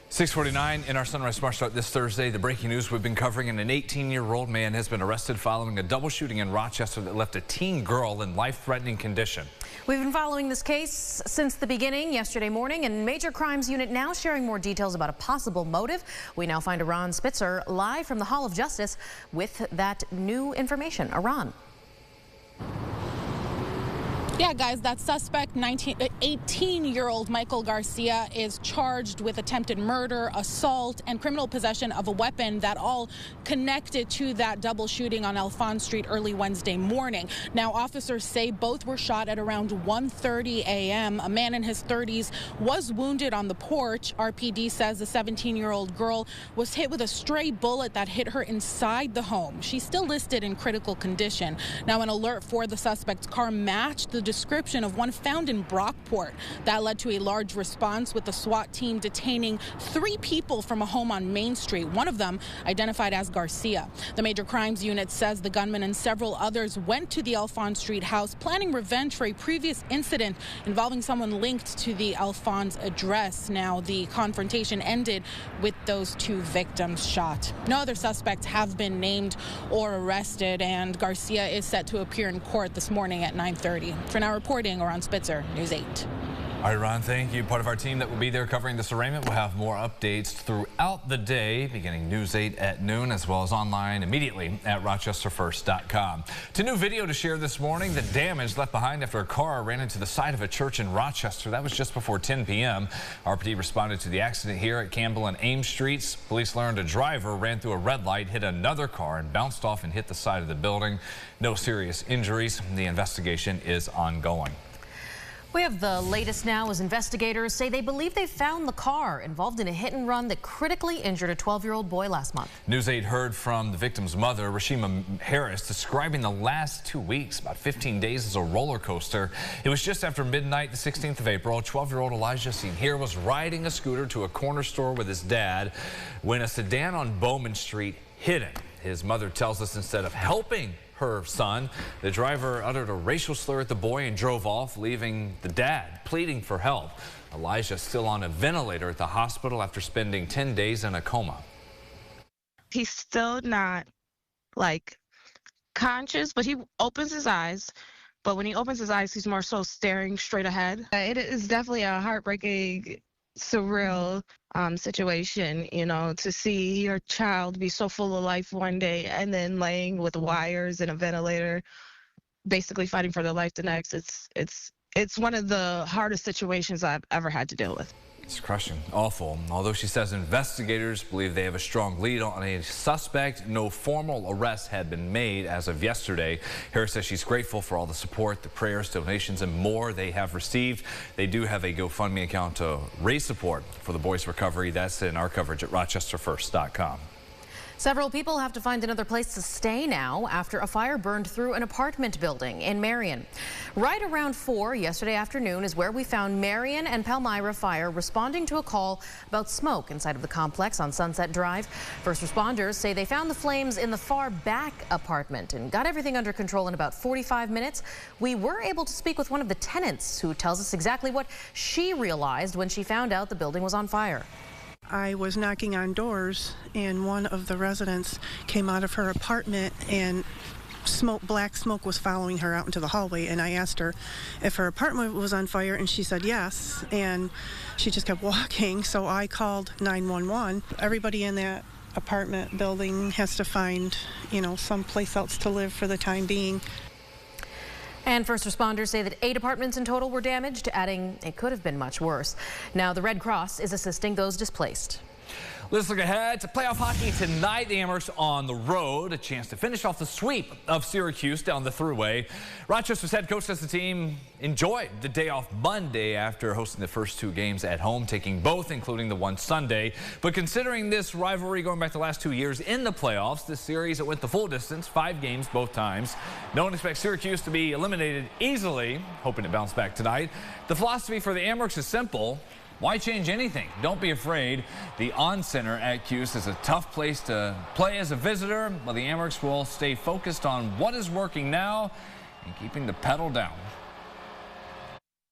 6:49 in our Sunrise Smart Start this Thursday. The breaking news we've been covering: an 18-year-old man has been arrested following a double shooting in Rochester that left a teen girl in life-threatening condition. We've been following this case since the beginning yesterday morning, and Major Crimes Unit now sharing more details about a possible motive. We now find Aran Spitzer live from the Hall of Justice with that new information. Aran. Yeah, guys, that suspect, 18-year-old Michael Garcia, is charged with attempted murder, assault, and criminal possession of a weapon that all connected to that double shooting on Alphonse Street early Wednesday morning. Now, officers say both were shot at around 1:30 a.m. A man in his 30s was wounded on the porch. RPD says the 17-year-old girl was hit with a stray bullet that hit her inside the home. She's still listed in critical condition. Now, an alert for the suspect's car matched the description of one found in Brockport. That led to a large response, with the SWAT team detaining 3 people from a home on Main Street, one of them identified as Garcia. The Major Crimes Unit says the gunman and several others went to the Alphonse Street house planning revenge for a previous incident involving someone linked to the Alphonse address. Now, the confrontation ended with those 2 victims shot. No other suspects have been named or arrested, and Garcia is set to appear in court this morning at 9:30. For now, reporting, Aran Spitzer, News 8. All right, Ron, thank you. Part of our team that will be there covering this arraignment. We'll have more updates throughout the day, beginning News 8 at noon, as well as online immediately at rochesterfirst.com. To new video to share this morning: the damage left behind after a car ran into the side of a church in Rochester. That was just before 10 p.m. RPD responded to the accident here at Campbell and Ames Streets. Police learned a driver ran through a red light, hit another car, and bounced off and hit the side of the building. No serious injuries. The investigation is ongoing. We have the latest now as investigators say they believe they found the car involved in a hit and run that critically injured a 12-year-old boy last month. News 8 heard from the victim's mother, Rashima Harris, describing the last 2 weeks, about 15 days, as a roller coaster. It was just after midnight, the 16th of April. 12-year-old Elijah, seen here, was riding a scooter to a corner store with his dad when a sedan on Bowman Street hit him. His mother tells us instead of helping her son, the driver uttered a racial slur at the boy and drove off, leaving the dad pleading for help. Elijah still on a ventilator at the hospital after spending 10 days in a coma. He's still not, conscious, but he opens his eyes. But when he opens his eyes, he's more so staring straight ahead. It is definitely a heartbreaking, surreal situation, to see your child be so full of life one day and then laying with wires and a ventilator, basically fighting for their life the next. It's one of the hardest situations I've ever had to deal with. It's crushing, awful. Although she says investigators believe they have a strong lead on a suspect, no formal arrests had been made as of yesterday. Harris says she's grateful for all the support, the prayers, donations, and more they have received. They do have a GoFundMe account to raise support for the boy's recovery. That's in our coverage at rochesterfirst.com. Several people have to find another place to stay now after a fire burned through an apartment building in Marion. Right around 4 yesterday afternoon is where we found Marion and Palmyra Fire responding to a call about smoke inside of the complex on Sunset Drive. First responders say they found the flames in the far back apartment and got everything under control in about 45 minutes. We were able to speak with one of the tenants, who tells us exactly what she realized when she found out the building was on fire. I was knocking on doors, and one of the residents came out of her apartment, and black smoke was following her out into the hallway. And I asked her if her apartment was on fire, and she said yes. And she just kept walking, so I called 911. Everybody in that apartment building has to find, someplace else to live for the time being. And first responders say that 8 apartments in total were damaged, adding it could have been much worse. Now, the Red Cross is assisting those displaced. Let's look ahead to playoff hockey tonight. The Amherst on the road, a chance to finish off the sweep of Syracuse down the Thruway. Rochester's head coach says the team enjoyed the day off Monday after hosting the first 2 games at home, taking both, including the one Sunday. But considering this rivalry going back the last 2 years in the playoffs, this series, it went the full distance, 5 games both times. No one expects Syracuse to be eliminated easily, hoping to bounce back tonight. The philosophy for the Amherst is simple: why change anything? Don't be afraid. The On Center at Cuse is a tough place to play as a visitor, but the Amherst will stay focused on what is working now and keeping the pedal down.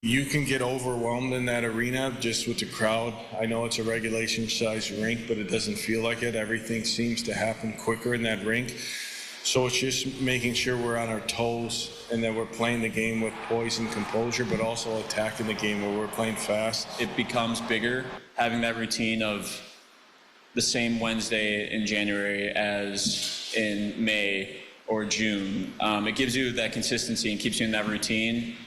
You can get overwhelmed in that arena just with the crowd. I know it's a regulation-sized rink, but it doesn't feel like it. Everything seems to happen quicker in that rink. So it's just making sure we're on our toes and that we're playing the game with poise and composure, but also attacking the game where we're playing fast. It becomes bigger, having that routine of the same Wednesday in January as in May or June. It gives you that consistency and keeps you in that routine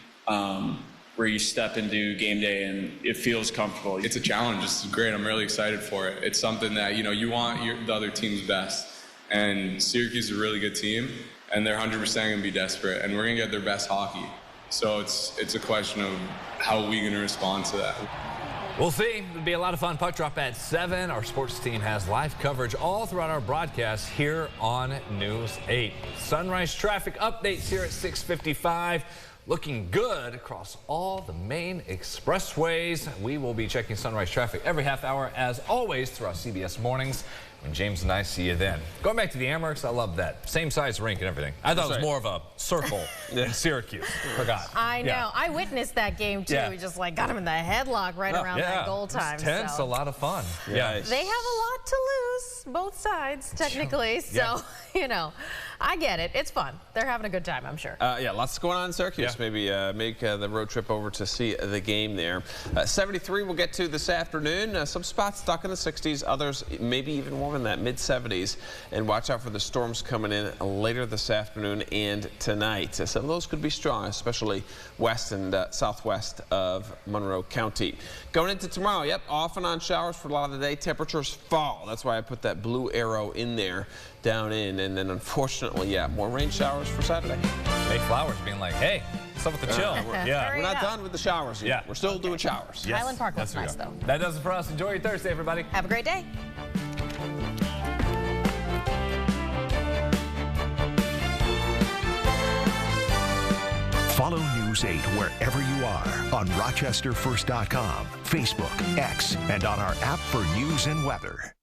where you step into game day and it feels comfortable. It's a challenge. It's great. I'm really excited for it. It's something that, you want the other team's best. And Syracuse is a really good team, and they're 100% going to be desperate, and we're going to get their best hockey. So it's a question of how are we going to respond to that. We'll see. It'll be a lot of fun. Puck drop at 7. Our sports team has live coverage all throughout our broadcast here on News 8. Sunrise traffic updates here at 6:55. Looking good across all the main expressways. We will be checking sunrise traffic every half hour, as always, throughout CBS Mornings. When James and I see you then. Going back to the Amerks, I love that. Same size rink and everything. I thought it was more of a circle in Syracuse. Forgot. I know. Yeah. I witnessed that game, too. We just got him in the headlock right around that goal time. It's tense, a lot of fun. Yeah. They have a lot to lose, both sides, technically. So, I get it. It's fun. They're having a good time, I'm sure. Lots going on in Syracuse. Maybe make the road trip over to see the game there. 73 we'll get to this afternoon. Some spots stuck in the 60s, others maybe even warmer than that, mid-70s. And watch out for the storms coming in later this afternoon and tonight. Some of those could be strong, especially west and southwest of Monroe County. Going into tomorrow, off and on showers for a lot of the day. Temperatures fall. That's why I put that blue arrow in there, down in. And then unfortunately, more rain showers for Saturday. Hey, Flowers being like, hey, what's up with the chill? We're not done with the showers yet. We're still doing showers. Yes. Highland Park looks nice, though. That does it for us. Enjoy your Thursday, everybody. Have a great day. Follow News 8 wherever you are on RochesterFirst.com, Facebook, X, and on our app for news and weather.